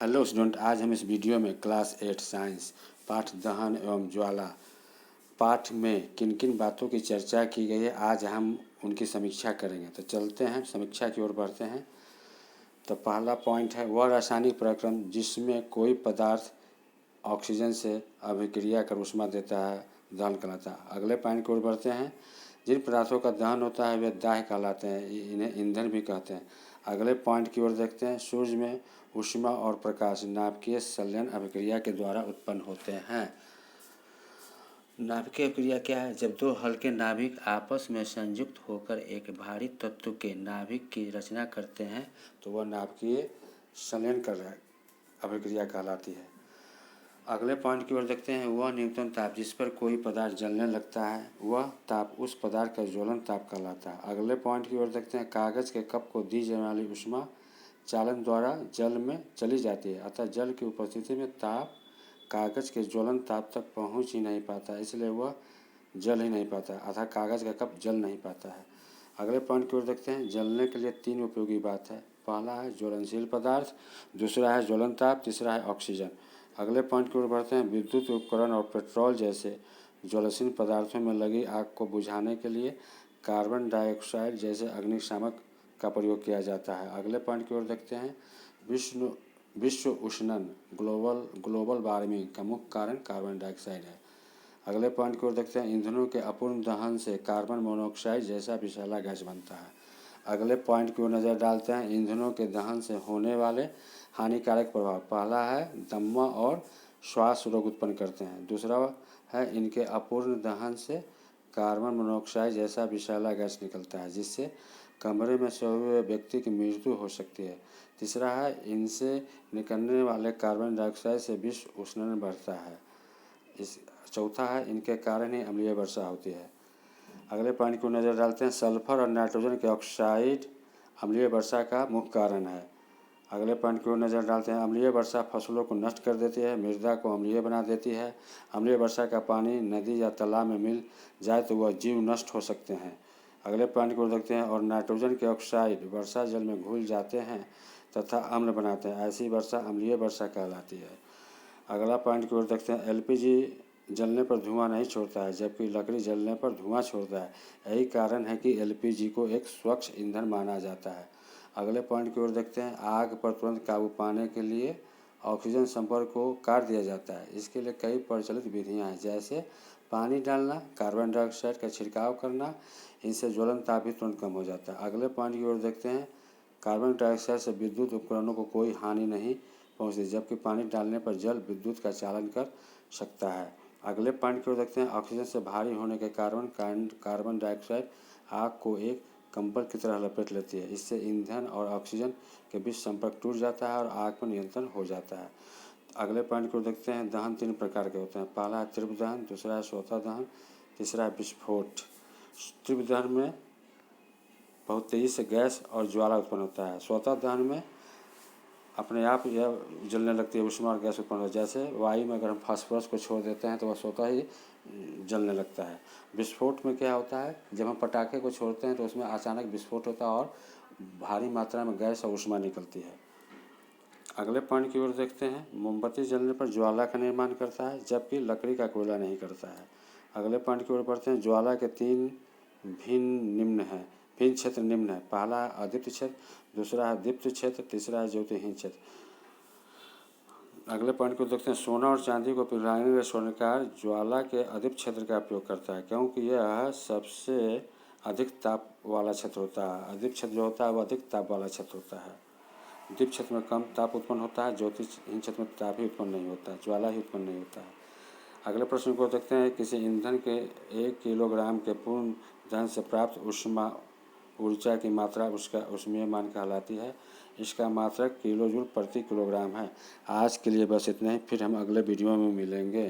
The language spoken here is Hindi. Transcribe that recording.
हेलो स्टूडेंट, आज हम इस वीडियो में क्लास 8 साइंस पाठ दहन एवं ज्वाला पाठ में किन किन बातों की चर्चा की गई है, आज हम उनकी समीक्षा करेंगे। तो चलते हैं समीक्षा की ओर बढ़ते हैं। तो पहला पॉइंट है वह रासायनिक प्रक्रम जिसमें कोई पदार्थ ऑक्सीजन से अभिक्रिया कर ऊष्मा देता है, दहन कहलाता है। अगले पॉइंट की ओर बढ़ते हैं। जिन पदार्थों का दहन होता है वे दाह्य कहलाते हैं, इन्हें ईंधन भी कहते हैं। अगले पॉइंट की ओर देखते हैं। सूर्य में ऊष्मा और प्रकाश नाभिकीय संलयन अभिक्रिया के द्वारा उत्पन्न होते हैं। नाभिकीय अभिक्रिया क्या है? जब दो हल्के नाभिक आपस में संयुक्त होकर एक भारी तत्व के नाभिक की रचना करते हैं तो वह नाभिकीय संलयन अभिक्रिया कहलाती है। अगले पॉइंट की ओर देखते हैं। वह न्यूनतम ताप जिस पर कोई पदार्थ जलने लगता है वह ताप उस पदार्थ का ज्वलन ताप कहलाता है। अगले पॉइंट की ओर देखते हैं। कागज़ के कप को दी जाने वाली ऊष्मा चालन द्वारा जल में चली जाती है, अतः जल की उपस्थिति में ताप कागज़ के ज्वलन ताप तक पहुंच ही नहीं पाता, इसलिए वह जल ही नहीं पाता, अतः कागज़ का कप जल नहीं पाता है। अगले पॉइंट की ओर देखते हैं। जलने के लिए तीन उपयोगी बात है। पहला है ज्वलनशील पदार्थ, दूसरा है ज्वलन ताप, तीसरा है ऑक्सीजन। अगले पॉइंट की ओर बढ़ते हैं। विद्युत उपकरण और पेट्रोल जैसे ज्वलनशील पदार्थों में लगी आग को बुझाने के लिए कार्बन डाइऑक्साइड जैसे अग्निशामक का प्रयोग किया जाता है। अगले पॉइंट की ओर देखते हैं। विश्व उष्णन ग्लोबल वार्मिंग का मुख्य कारण कार्बन डाइऑक्साइड है। अगले पॉइंट की ओर देखते हैं। ईंधनों के अपूर्ण दहन से कार्बन मोनोऑक्साइड जैसा विषैला गैस बनता है। अगले पॉइंट की ओर नज़र डालते हैं। ईंधनों के दहन से होने वाले हानिकारक प्रभाव। पहला है दमा और श्वास रोग उत्पन्न करते हैं। दूसरा है इनके अपूर्ण दहन से कार्बन मोनोऑक्साइड जैसा विषैला गैस निकलता है जिससे कमरे में सोए हुए व्यक्ति की मृत्यु हो सकती है। तीसरा है इनसे निकलने वाले कार्बन डाइऑक्साइड से विश्व उष्णन बढ़ता है। चौथा है इनके कारण ही अम्लीय वर्षा होती है। अगले पॉइंट को नज़र डालते हैं। सल्फर और नाइट्रोजन के ऑक्साइड अम्लीय वर्षा का मुख्य कारण है। अगले पॉइंट की ओर नज़र डालते हैं। अम्लीय वर्षा फसलों को नष्ट कर देती है, मृदा को अम्लीय बना देती है। अम्लीय वर्षा का पानी नदी या तालाब में मिल जाए तो वह जीव नष्ट हो सकते हैं। अगले पॉइंट की ओर देखते हैं। और नाइट्रोजन के ऑक्साइड वर्षा जल में घुल जाते हैं तथा अम्ल बनाते हैं, ऐसी वर्षा अम्लीय वर्षा कहलाती है। अगला पॉइंट की ओर देखते हैं। एलपीजी जलने पर धुआं नहीं छोड़ता है जबकि लकड़ी जलने पर धुआं छोड़ता है, यही कारण है कि एलपीजी को एक स्वच्छ ईंधन माना जाता है। अगले पॉइंट की ओर देखते हैं। आग पर तुरंत काबू पाने के लिए ऑक्सीजन संपर्क को काट दिया जाता है। इसके लिए कई प्रचलित विधियां हैं, जैसे पानी डालना, कार्बन डाइऑक्साइड का छिड़काव करना, इनसे ज्वलन ताप भी तुरंत कम हो जाता है। अगले पॉइंट की ओर देखते हैं। कार्बन डाइऑक्साइड से विद्युत उपकरणों को कोई हानि नहीं पहुंचती जबकि पानी डालने पर जल विद्युत का चालन कर सकता है। अगले पॉइंट की ओर देखते हैं। ऑक्सीजन से भारी होने के कारण कार्बन डाइऑक्साइड आग को एक कंबल की तरह लपेट लेती है, इससे ईंधन और ऑक्सीजन के बीच संपर्क टूट जाता है और आग पर नियंत्रण हो जाता है। अगले पॉइंट को देखते हैं। दहन तीन प्रकार के होते हैं। पहला है तीव्र दहन, दूसरा है स्वतः दहन, तीसरा है विस्फोट। तीव्र दहन में बहुत तेज़ी से गैस और ज्वाला उत्पन्न होता है। स्वतः दहन में अपने आप यह जलने लगती है, ऊष्मा और गैस उत्पन्न होती है। जैसे वायु में अगर हम फास्फोरस को छोड़ देते हैं तो वह स्वतः ही जलने लगता है। विस्फोट में क्या होता है? जब हम पटाखे को छोड़ते हैं तो उसमें अचानक विस्फोट होता है और भारी मात्रा में गैस और ऊष्मा निकलती है। अगले पॉइंट की ओर देखते हैं। मोमबत्ती जलने पर ज्वाला का निर्माण करता है जबकि लकड़ी का कोयला नहीं करता है। अगले पॉइंट की ओर बढ़ते हैं। ज्वाला के तीन भिन्न क्षेत्र निम्न है। पहला है अदीप्त क्षेत्र, दूसरा है दीप्त क्षेत्र, तीसरा है ज्योतिहीन क्षेत्र। अगले पॉइंट को देखते हैं। सोना और चांदी को पिघलाने के स्वर्णकार ज्वाला के अदीप्त क्षेत्र का उपयोग करता है क्योंकि यह सबसे अधिक ताप वाला क्षेत्र होता है। अदीप्त क्षेत्र जो होता है वह अधिक ताप वाला क्षेत्र होता है। दीप्त क्षेत्र में कम ताप उत्पन्न होता है, ज्योतिहीन क्षेत्र में ताप ही उत्पन्न नहीं होता है, ज्वाला ही उत्पन्न नहीं होता है। अगले प्रश्न को देखते हैं। किसी ईंधन के 1 किलोग्राम के पूर्ण दहन से प्राप्त ऊर्जा की मात्रा उसका ऊष्मीय मान कहलाती है। इसका मात्रक किलोजूल प्रति किलोग्राम है। आज के लिए बस इतना ही, फिर हम अगले वीडियो में मिलेंगे।